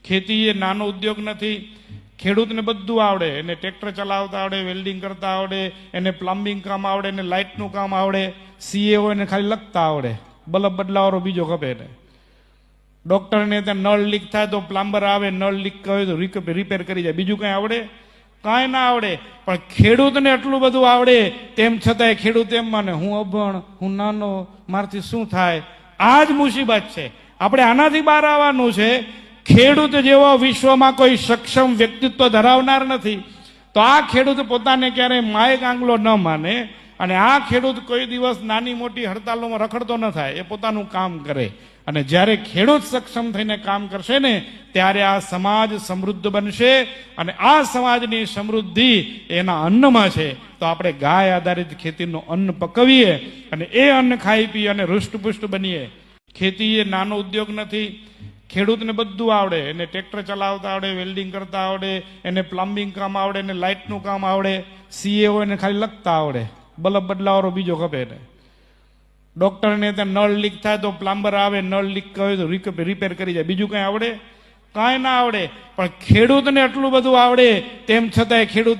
ખેતી એ નાનો ઉદ્યોગ નથી. ખેડૂતને બધું આવડે, એને ટ્રેક્ટર ચલાવતા આવડે, વેલ્ડિંગ કરતા આવડે, એને પ્લમ્બિંગ કામ આવડે, એને લાઇટનું કામ આવડે, સીએ હોય એને ખાલી લખતા આવડે, બલ્બ બદલાવાનો બીજો ખપે ને. ડોક્ટરને ત્યાં નળ લીક થાય તો પ્લમ્બર આવે, નળ લીક હોય તો રિપેર કરી જાય. બીજું કઈ આવડે? કાંઈ ના આવડે. પણ ખેડૂતને એટલું બધું આવડે તેમ છતાંય ખેડૂત એમ માને હું અભણ, હું નાનો, મારથી શું થાય. આ જ મુસીબત છે. આપણે આનાથી બહાર આવવાનું છે. ખેડૂત જેવો વિશ્વમાં કોઈ સક્ષમ વ્યક્તિત્વ ધરાવનાર નથી. તો આ ખેડૂત પોતાને ક્યારેય માયક આંગલો ન માને અને આ ખેડૂત કોઈ દિવસ નાની મોટી હડતાલોમાં રખડતો ન થાય. એ પોતાનું કામ કરે અને જ્યારે ખેડૂત સક્ષમ થઈને કામ કરશે ને ત્યારે આ સમાજ સમૃદ્ધ બનશે અને આ સમાજની સમૃદ્ધિ એના અન્નમાં છે. તો આપણે ગાય આધારિત ખેતીનું અન્ન પકવીએ અને એ અન્ન ખાઈ પી અને હૃષ્ટપુષ્ટ બનીએ. ખેતી એ નાનો ઉદ્યોગ નથી. ખેડૂતને બધું આવડે, એને ટ્રેક્ટર ચલાવતા આવડે, વેલ્ડિંગ કરતા આવડે, એને પ્લમ્બિંગ કામ આવડે, એને લાઇટનું કામ આવડે, સીએ હોય એને ખાલી લખતા આવડે, બલ્બ બદલાવાનો બીજો ખપે ને. ડોક્ટરને ત્યાં નળ લીક થાય તો પ્લમ્બર આવે, નળ લીક હોય તો રિપેર કરી જાય. બીજું કઈ આવડે? કાંઈ ના આવડે. પણ ખેડૂતને એટલું બધું આવડે તેમ છતાંય ખેડૂત